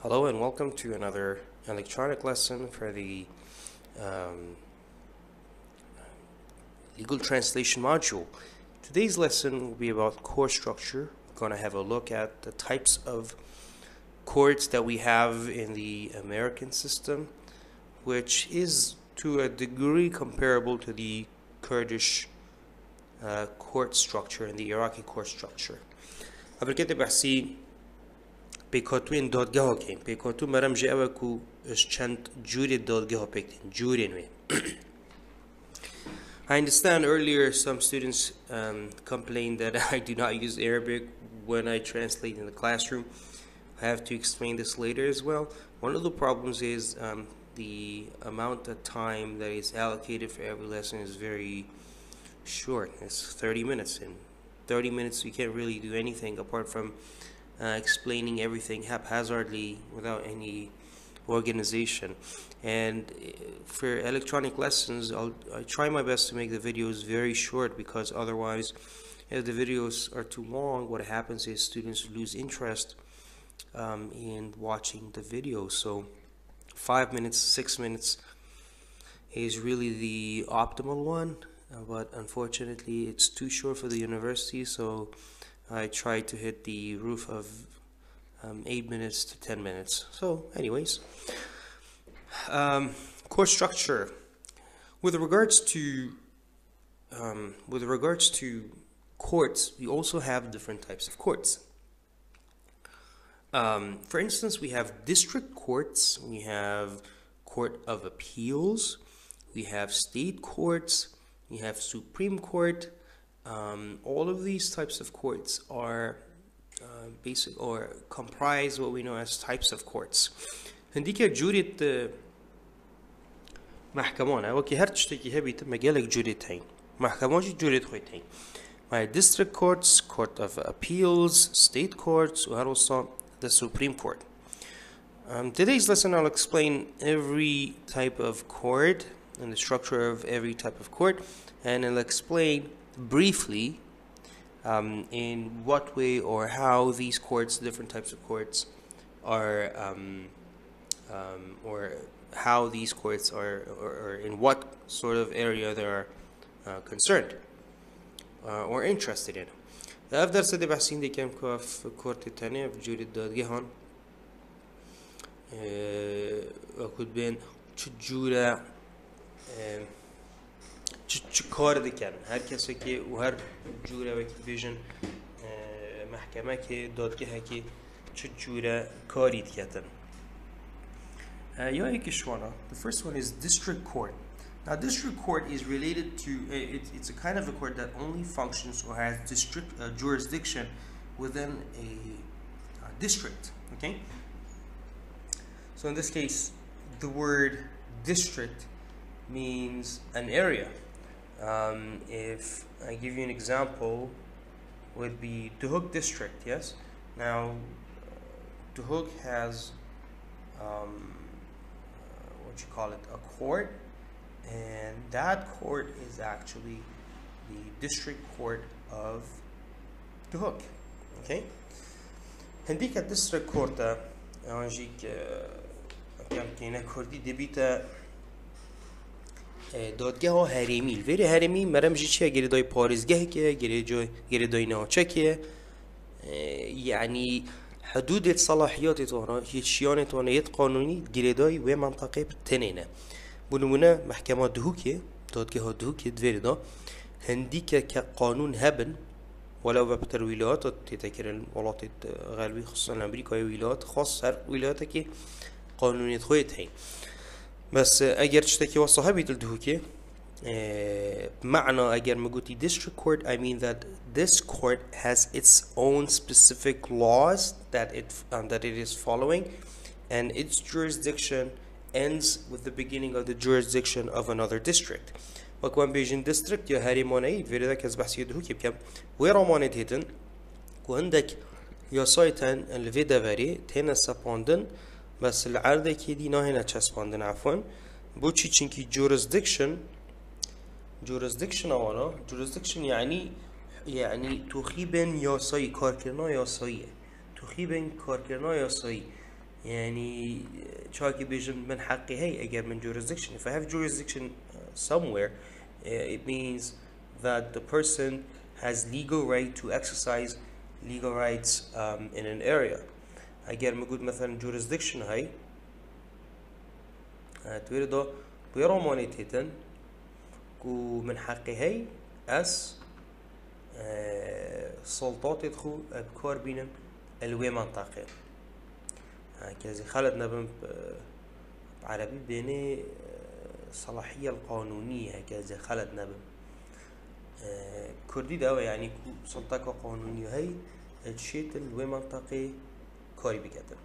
Hello and welcome to another electronic lesson for the um, legal translation module. Today's lesson will be about court structure. We're going to have a look at the types of courts that we have in the American system, which is to a degree comparable to the Kurdish court structure and the Iraqi court structure. قبل كده بحثي پیکاتوین دادگاه کن پیکاتو مرم جاوا کو چند جوری دادگاه پیکتین جوری نوی. I understand earlier some students complained that I do not use Arabic when I translate in the classroom. I have to explain this later as well. One of the problems is the amount of time that is allocated for every lesson is very short. It's 30 minutes. In 30 minutes you can't really do anything apart from explaining everything haphazardly without any organization. And for electronic lessons, I try my best to make the videos very short, because otherwise, if the videos are too long, what happens is students lose interest in watching the videos. So 5 minutes, 6 minutes is really the optimal one, but unfortunately it's too short for the university, so I try to hit the roof of 8 minutes to 10 minutes. So anyways, course structure. With regards to courts, we also have different types of courts. For instance, we have district courts, we have court of appeals, we have state courts, we have Supreme Court. All of these types of courts are basic or comprise what we know as types of courts. هنديك جورية محكمة وكي هر تشتكي هبيت مجالك جوريتين محكمة جوريت خويتين. My district courts, court of appeals, state courts, وهر also the Supreme Court. Today's lesson I'll explain every type of court and the structure of every type of court, and I'll explain briefly in what way or how these courts, different types of courts, are or how these courts are, or in what sort of area they are concerned or interested in. أفضل سدي بحسين دي كم كاف كورت التانية بجوري الدادجهان أكود بين تجورة چکار دکن هر کسی که و هر جوره وقتی بیشن محکمه که دادگاه که چه جوره کاری دکتن یا یکیش وانا. The first one is district court. Now district court is related to it's a kind of a court that only functions or has district jurisdiction within a district. Okay, so in this case the word district means an area. If I give you an example, would be Duhok district. Yes, now Duhok has what you call it, a court, and that court is actually the district court of Duhok. Okay, هنديك الديستريكت كورت أنجيك كم كينا كردي دبيتا دادگاه هرمی وری هرمی مرم جی چیه گری دای پارزگاه که گری دای ناچه که یعنی حدود صلاحیات تونا هیچیان تونا یت قانونی گری دای و منطقه بتنینه بنمونه محکمه دهوکه دادگاه دهوکه دوری دا هندی که قانون هبن ولو ببتر ولايات تذكر الولايات غالبي خصوصا امريكا ولايات خاص هر ولايات که قانونيت خويت هي بس اگر تشتكي وصاحبي الدهوكي معنى اگر مقولتي district court, I mean that this court has its own specific laws that it is following, and its jurisdiction ends with the beginning of the jurisdiction of another district. وكمان بيجين district يا هاري موناي فيري ذاك از بحثي دهوكي بكم ويرا مونيت هيتن وعندك يا سايتن الفيدا فاري تينا سابوندن بس العرضه که دینا هنا چسباندن عفوا بو چی چنکی jurisdiction آوانا jurisdiction یعنی توخی بین یاسایی کارکرنا یاساییه توخی بین کارکرنا یاسایی يعني چاکی بیشم من حقی هی اگر من jurisdiction. If I have jurisdiction somewhere, it means that the person has legal right to exercise legal rights in an area. اگر موجود مثلا jurisdiction هاي توريدو بيروموني تيتن كو من حقي هاي اس سلطات يدخو بكار بينم الوي منطقة كذا خلتنا بم بعربي بيني صلاحية القانونية هكذا خلتنا بم كردي ده يعني سلطة قانونية هاي الشيء الوي منطقة كاري بكتر.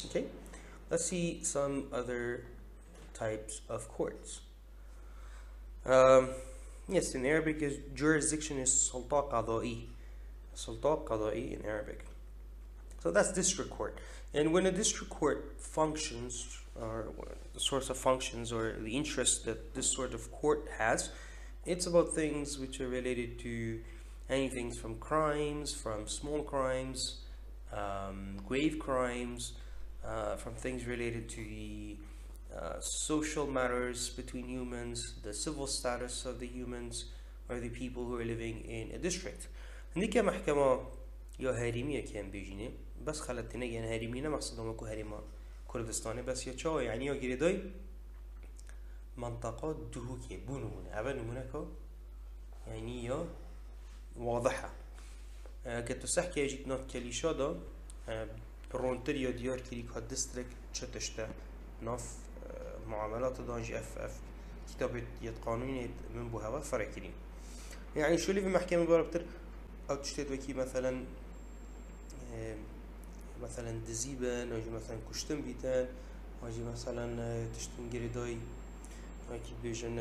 Okay, let's see some other types of courts. Yes, in Arabic is jurisdiction is سلطة قضائي. سلطة قضائي in Arabic. So that's district court. And when a district court functions, or the source of functions, or the interest that this sort of court has, it's about things which are related to anything from crimes, from small crimes, grave crimes, from things related to the social matters between humans, the civil status of the humans, or the people who are living in a district. هنيك محكمة يا هرمية كان بيجيني بس خلتنا يعني هرمينا مقصدهم اكو هرمة كردستاني بس يا شو يعني يا جريداي منطقات دهوكي بونمونه أبا نمونكو يعني يا واضحة كتسحكي يجيك نوت كليشة دا برونتر يا ديار كليك ها ديستريكت شتشتا ناف معاملات دانجي اف كتابة يد قانوني من بوها فرقين يعني شو اللي في محكمة باربتر أو تشتت وكي مثلا دزيبن أو مثلا كشتم بيتان أو مثلا تشتم جريداي وكي بيجن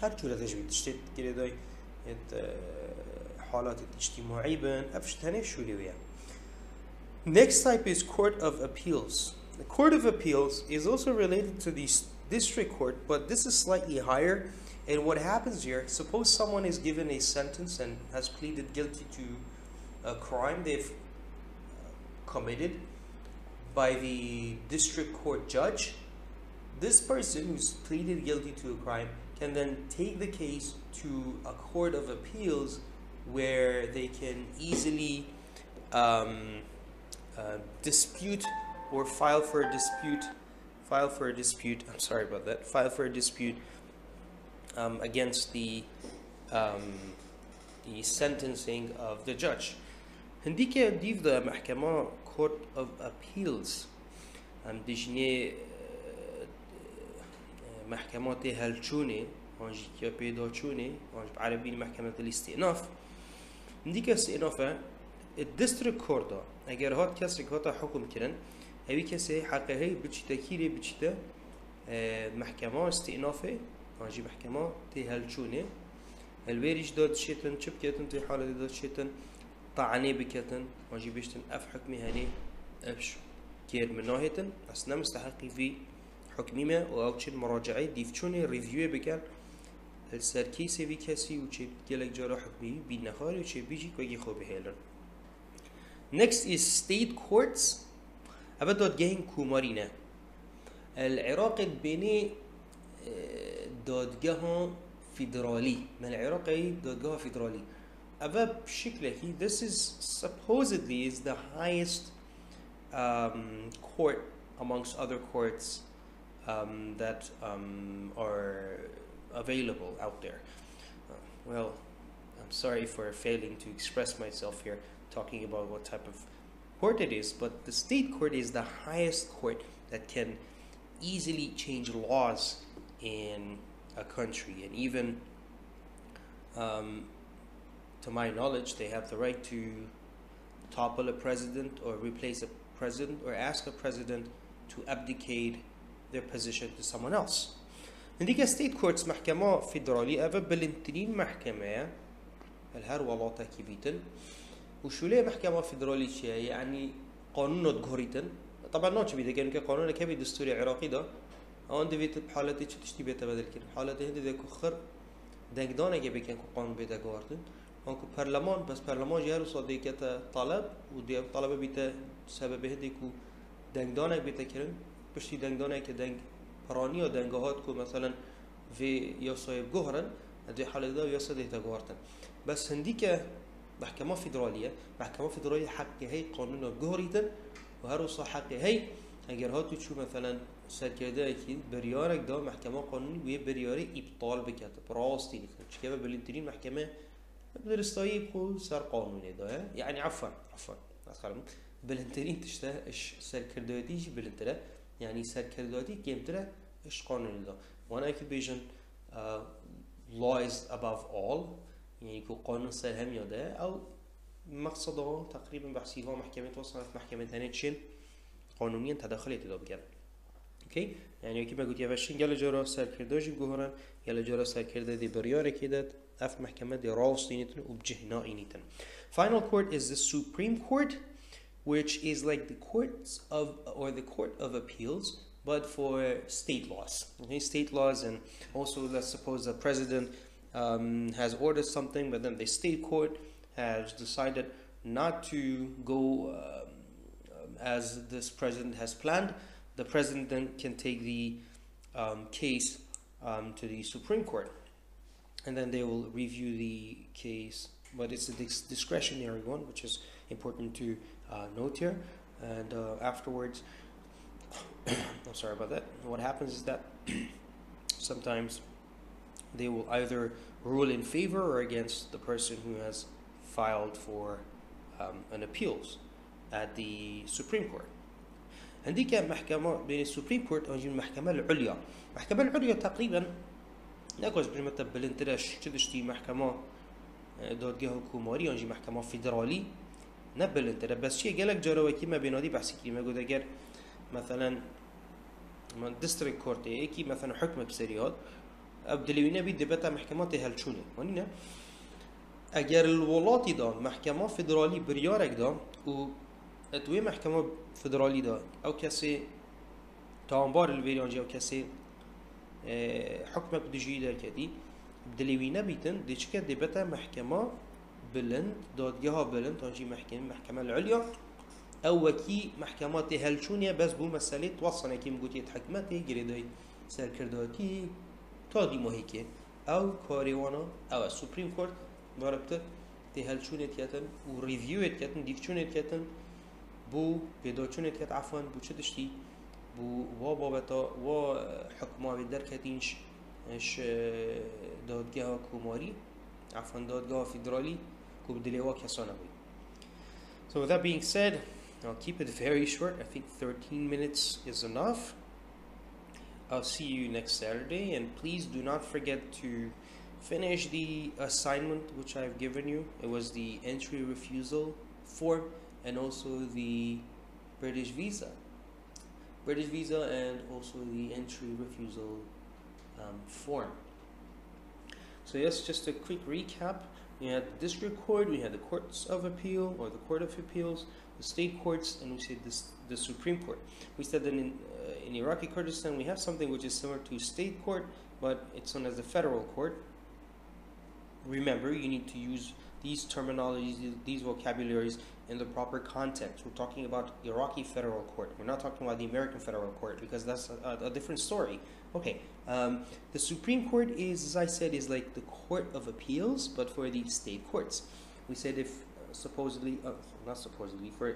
هر جورة تجي تشتت جريداي حالات اجتماعي بن أفشت هني شو اللي وياه. Next type is Court of Appeals. The Court of Appeals is also related to the district court, but this is slightly higher. And what happens here, suppose someone is given a sentence and has pleaded guilty to a crime they've committed by the district court judge. This person who's pleaded guilty to a crime can then take the case to a court of appeals where they can easily dispute or file for a dispute. I'm sorry about that. File for a dispute against the sentencing of the judge. هنديك ديف دا محكمة Court of Appeals ديجني محكمات هالشوني وانجي كيا بيدا شوني وانجي بعربي محكمة الاستئناف هنديك استئنافه الديستريكت كورت اگر هات كسرك هات حكم كرن هبي كسي حقه هي بتشتا كيري بتشتا محكمة استئنافه وانجي محكمة هالشوني الويريش داد شيتن شب كيتن في حالة داد شيتن طعني بكتن واجي بيشتن اف حكمي هني ابش كير من ناهيتن اصلا مستحقي في حكمي ما واوتشن مراجعه ديفشوني ريفيو بكال السركيسي في كسي وشي جلك جرا حكمي بينخال وشي بيجي كوي خو بهيلن. Next is state courts. ابدا جاين كومارينا العراق بيني دادگاه فيدرالي من العراق دادگاه فيدرالي أبا بشكله this is supposedly is the highest court amongst other courts that are available out there. Well, I'm sorry for failing to express myself here talking about what type of court it is, but the state court is the highest court that can easily change laws in a country, and even to my knowledge, they have the right to topple a president or replace a president or ask a president to abdicate their position to someone else. عندك state courts محكمة فيدرالية أبا بلنتنين محكمة الهر ولاتا كيفيتن وشو ليه محكمة فيدرالية شيء يعني قانون تجهريتن طبعا نوش بيده كأنه كقانون كبي دستوري عراقي ده أو عند بيت بحالته شو تشتي بيته بدل كده بحالته هندي ده كخر دنقدانه كبي كأنه قانون بيته جهرتن أنكو برلمان بس برلمان جهرو صديقة طلب ودي طلبة بيتا سبب هديكو دنگدانك بيتا كرن بشتي دنگدانك دنگ براني و دنگهات كو مثلا في يصايب جهرن هدي حالة ده يصا ديتا جهرتن بس هنديك محكمة فيدرالية حق هي قانون جهريتن وهرو صح حق هي اگر هاتو تشو مثلا سرکرده اكيد بريارك ده محكمة قانوني ويه برياري ابطال بكات براستي نكتن شكابه بالانترين محكمة بدرستایی خو سر قانونی ده يعني عفوا أتخيل بالانترين تشته إيش سرکردادیش بالانتره يعني سرکردادی کمتره إيش قانونی ده وانا اكيد بيجن law is above all يعني كو قانون سر هم يده أو مقصده تقريبا بحسيها محكمة وصلت محكمة ثانية تشين قانونيا تدخلت ده بكره اوكي يعني كيما قلت يا باشين قال جرا سرکرداجی بگوهرن قال جرا سرکردادی بریاره کدت اف محكمة دي راستينتن وبجهنائينتن. Final court is the Supreme Court, which is like the courts of or the Court of Appeals, but for state laws. Okay, state laws, and also let's suppose the president has ordered something, but then the state court has decided not to go as this president has planned. The president then can take the case to the Supreme Court. And then they will review the case, but it's a discretionary one, which is important to note here. And afterwards, I'm sorry about that. What happens is that sometimes they will either rule in favor or against the person who has filed for an appeals at the Supreme Court. عندك محكمة بين السوبريم كورت والمحكمة العليا. المحكمة العليا تقريبا ناقص بالمثل بالانتراش تدشتي محكمة دادگاه حکومتی آنجی محکمة فدرالی نه بالانتراش بس چیه گلک جراوی که ما بینادی بحثی که ما گود اگر مثلا من دستریک کورت یکی مثلا حکم بسریات ابدلیونه بید دبته محکمات هلچونه ولی نه اگر الولاتی دا محکمة فدرالی بریارک دا و اتوی محکمة فدرالی دا او کسی تانبار الویری آنجی او کسی حكمك بدجي در كدي بدلوينه بيتن ديش كده دبته محكمة بلند دادگاه بلند تانجي محكمة العليا او وكي محكمات هلچونية بس بو مسألة توصلنا كي مقوتي حكمتي جريداي سركرداتي تادي ماهيكي او كاريوانا او السوبريم كورت باربت تهلچونية كيتن و ريفيويت كيتن ديكچونية كيتن بو بيداچونية كيت عفوا بو چدشتي بو و بابتا و حكمه در كتينش اش دادگاه حکومتی عفوا دادگاه فدرالی کو بدلیوا کسانه بود. So with that being said, I'll keep it very short. I think 13 minutes is enough. I'll see you next Saturday, and please do not forget to finish the assignment which I've given you. It was the entry refusal form and also the British visa and also the entry refusal form. So yes, just a quick recap. We had the district court, we had the courts of appeal or the court of appeals, the state courts, and we said the Supreme Court. We said that in Iraqi Kurdistan we have something which is similar to state court, but it's known as the federal court. Remember, you need to use these terminologies, these vocabularies in the proper context. We're talking about Iraqi federal court. We're not talking about the American federal court because that's a different story. Okay, the Supreme Court is, as I said, is like the court of appeals, but for the state courts. We said if not supposedly, for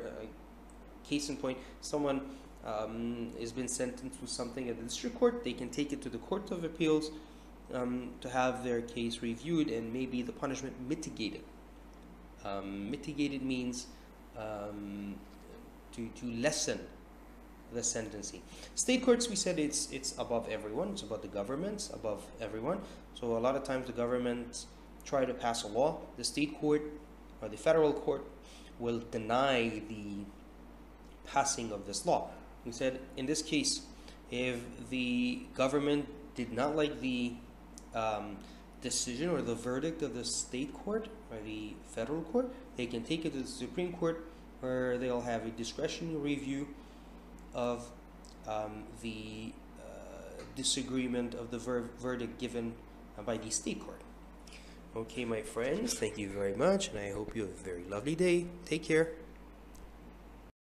case in point, someone has been sentenced to something at the district court, they can take it to the court of appeals to have their case reviewed and maybe the punishment mitigated. Mitigated means to lessen the sentencing. State courts, we said it's above everyone. It's above the governments, above everyone. So a lot of times the government try to pass a law. The state court or the federal court will deny the passing of this law. We said in this case, if the government did not like the decision or the verdict of the state court or the federal court, they can take it to the Supreme Court where they'll have a discretionary review of the disagreement of the verdict given by the state court. Okay, my friends, thank you very much, and I hope you have a very lovely day. Take care.